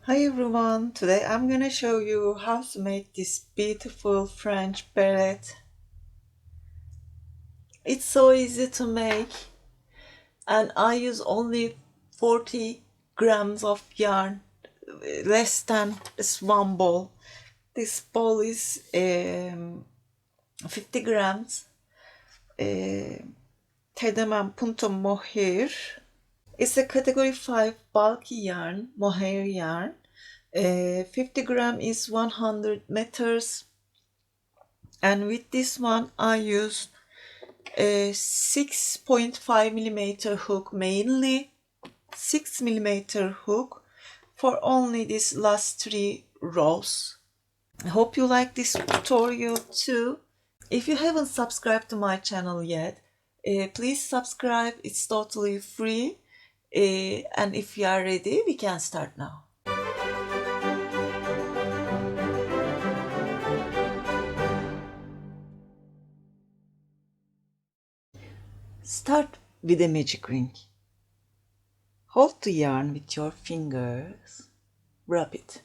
Hi everyone, today I'm gonna show you how to make this beautiful French beret. It's so easy to make and I use only 40 grams of yarn, less than this one ball. This ball is 50 grams. Tedemem punto mohair. It's a category 5 bulky yarn, mohair yarn. 50 gram is 100 meters, and with this one I use a 6.5 millimeter hook, mainly 6 millimeter hook for only this last 3 rows. I hope you like this tutorial too. If you haven't subscribed to my channel yet, please subscribe. It's totally free. And if you are ready, we can start now. Start with a magic ring. Hold the yarn with your fingers, wrap it,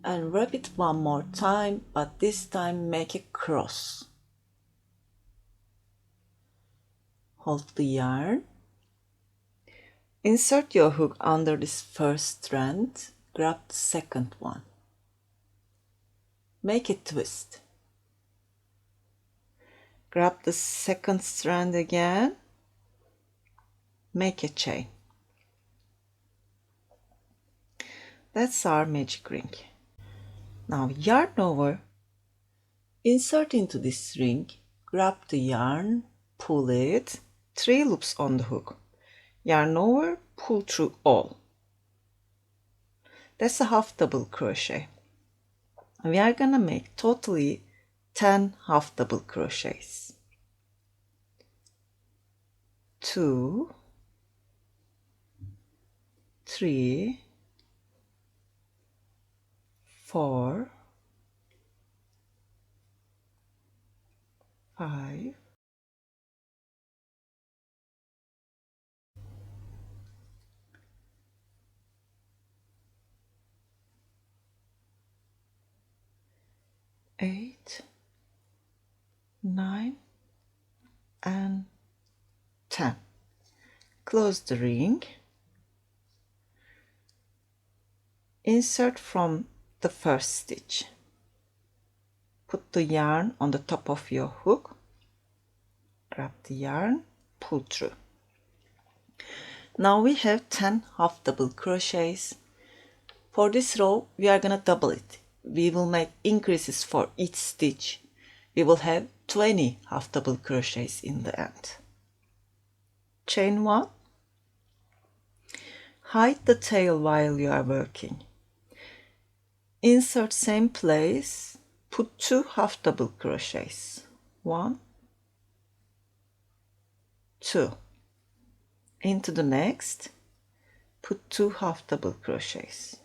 and wrap it one more time, but this time make a cross. Hold the yarn, insert your hook under this first strand, grab the second one, make a twist, grab the second strand again, make a chain. That's our magic ring. Now yarn over, insert into this ring, grab the yarn, pull it, 3 loops on the hook, yarn over, pull through all. That's a half double crochet. We are gonna make totally 10 half double crochets. 2, 3, 4, 5, 8, 9, and 10. Close the ring. Insert from the first stitch. Put the yarn on the top of your hook. Grab the yarn, pull through. Now we have 10 half double crochets. For this row, we are gonna double it. We will make increases for each stitch. We will have 20 half double crochets in the end. Chain 1. Hide the tail while you are working. Insert same place, put 2 half double crochets. 1, 2. Into the next, put 2 half double crochets.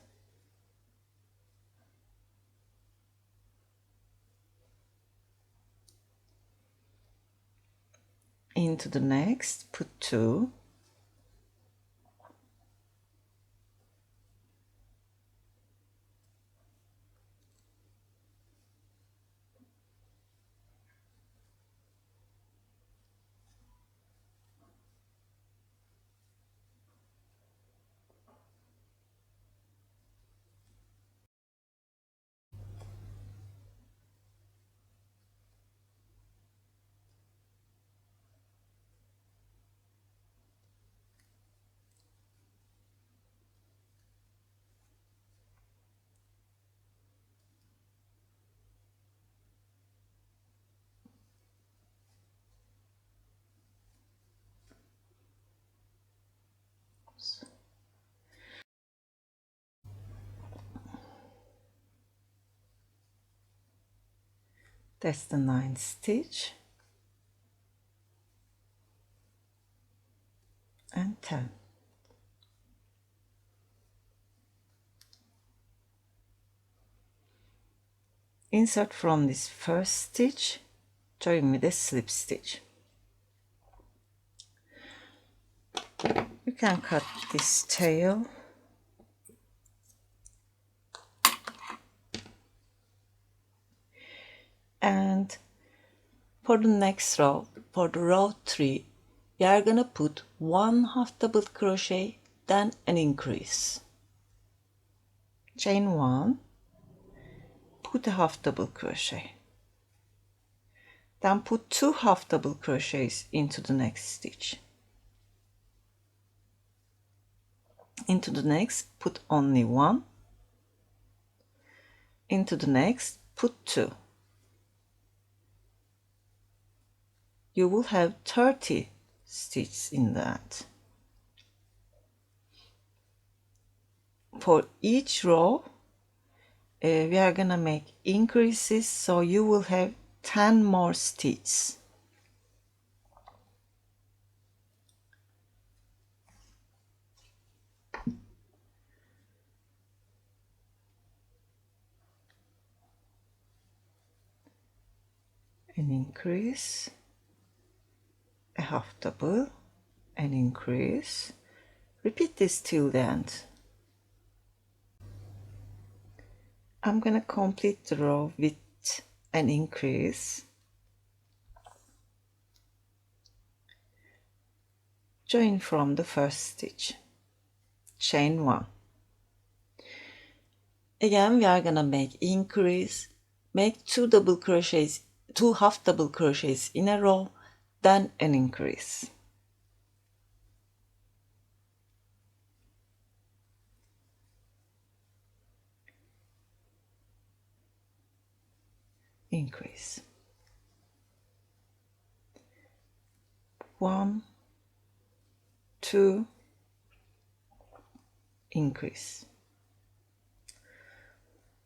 Into the next, put 2. That's the 9th stitch and 10. Insert from this first stitch, join with a slip stitch. You can cut this tail For the next row, for the row 3, we are gonna put 1 half double crochet, then an increase. Chain 1, put a half double crochet, then put 2 half double crochets into the next stitch. Into the next, put only 1. Into the next, put 2. You will have 30 stitches in that. For each row, we are gonna make increases, so you will have 10 more stitches. An increase, a half double, an increase. Repeat this till the end. I'm gonna complete the row with an increase. Join from the first stitch. Chain 1. Again, we are gonna make increase, make 2 double crochets, 2 half double crochets in a row, then an increase. Increase. 1, 2, increase.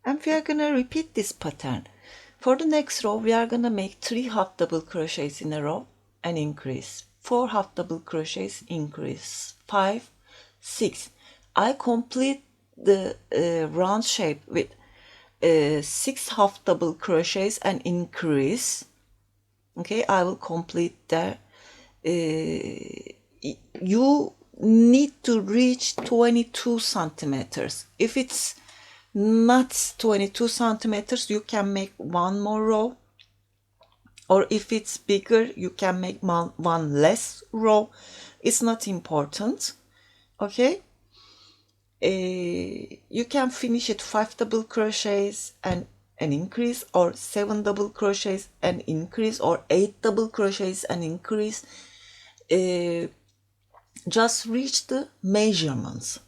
And we are gonna repeat this pattern. For the next row, we are gonna make 3 half double crochets in a row, an increase. 4 half double crochets, increase. 5, 6. I complete the round shape with 6 half double crochets and increase. Okay, I will complete there. You need to reach 22 centimeters. If it's not 22 centimeters, you can make one more row, or if it's bigger, you can make one less row. It's not important. Okay, you can finish it 5 double crochets and an increase, or 7 double crochets and increase, or 8 double crochets and increase. Just reach the measurements.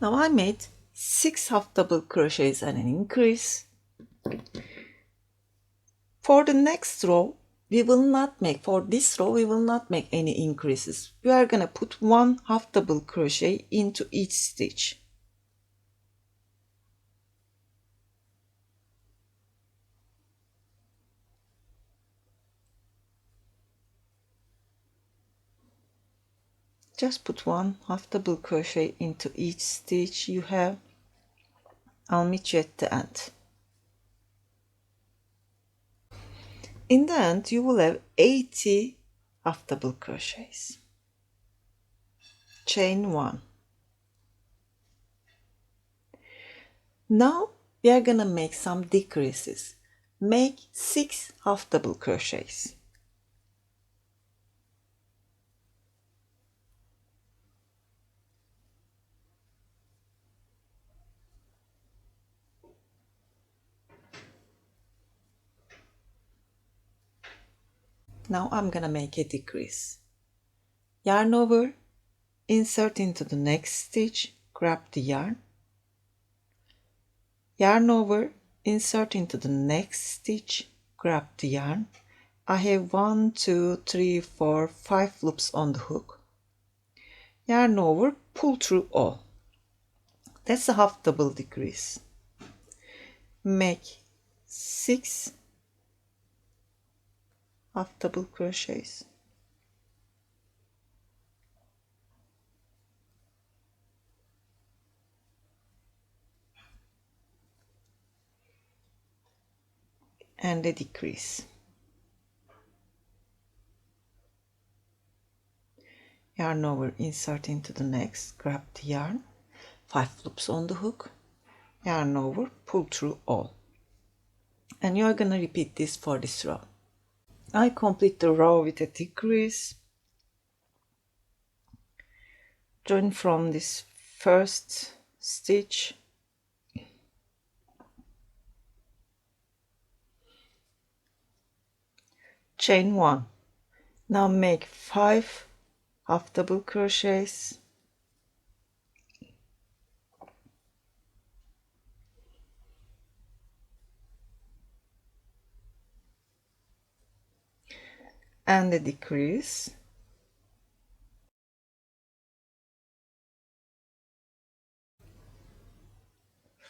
Now I made 6 half double crochets and an increase. For the next row, for this row we will not make any increases. We are gonna put 1 half double crochet into each stitch. Just put 1 half double crochet into each stitch you have. I'll meet you at the end. In the end, you will have 80 half double crochets. Chain 1. Now we are gonna make some decreases. Make 6 half double crochets. Now I'm gonna make a decrease. Yarn over, insert into the next stitch, grab the yarn. Yarn over, insert into the next stitch, grab the yarn. I have 1, 2, 3, 4, 5 loops on the hook. Yarn over, pull through all. That's a half double decrease. Make 6 half double crochets. And a decrease. Yarn over, insert into the next, grab the yarn, 5 loops on the hook, yarn over, pull through all. And you are gonna repeat this for this row. I complete the row with a decrease. Join from this first stitch chain 1. Now make 5 half double crochets and a decrease.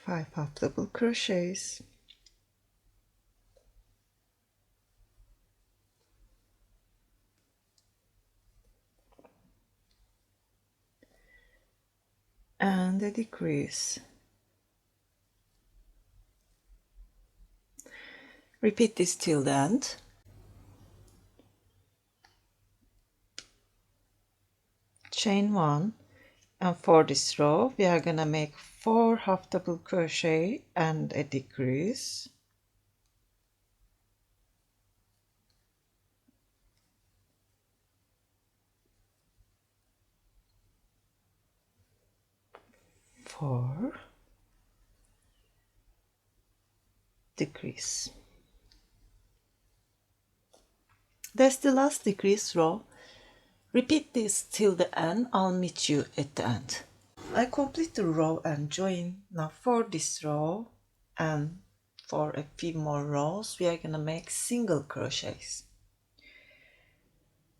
Five half double crochets and a decrease. Repeat this till the end. Chain 1, and for this row we are gonna make 4 half double crochet and a decrease. Four, decrease. That's the last decrease row. Repeat this till the end. I'll meet you at the end. I complete the row and join. Now for this row and for a few more rows we are gonna make single crochets.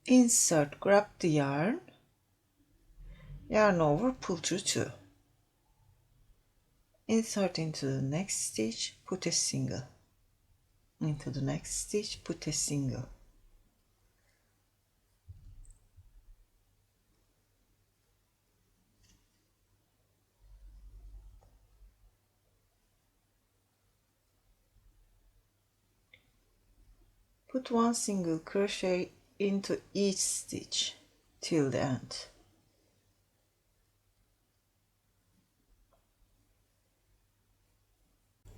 Insert, grab the yarn over, pull through 2. Insert into the next stitch, put a single. Into the next stitch, put a single. Put 1 single crochet into each stitch till the end.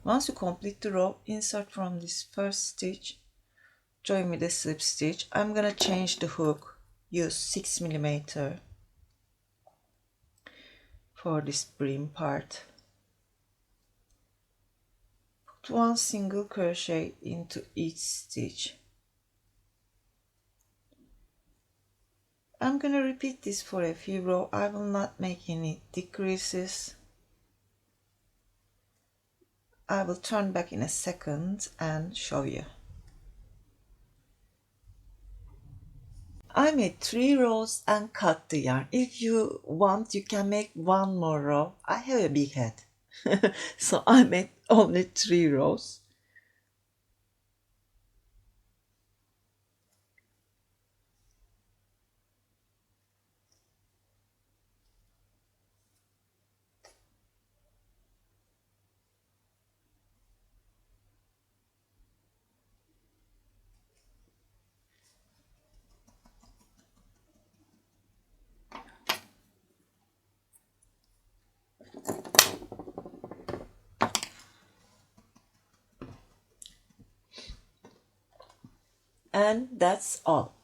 Once you complete the row, insert from this first stitch, join with a slip stitch. I'm gonna change the hook, use 6mm for this brim part. Put 1 single crochet into each stitch. I'm gonna repeat this for a few rows. I will not make any decreases. I will turn back in a second and show you. I made 3 rows and cut the yarn. If you want, you can make 1 more row. I have a big head, so I made only 3 rows. And that's all.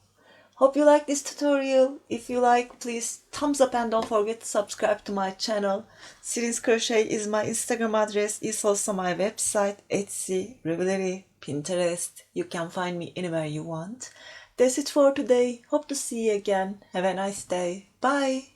Hope you like this tutorial. If you like, please thumbs up and don't forget to subscribe to my channel. Sirin's Crochet is my Instagram address. It's also my website, Etsy, Ravelry, Pinterest. You can find me anywhere you want. That's it for today. Hope to see you again. Have a nice day. Bye.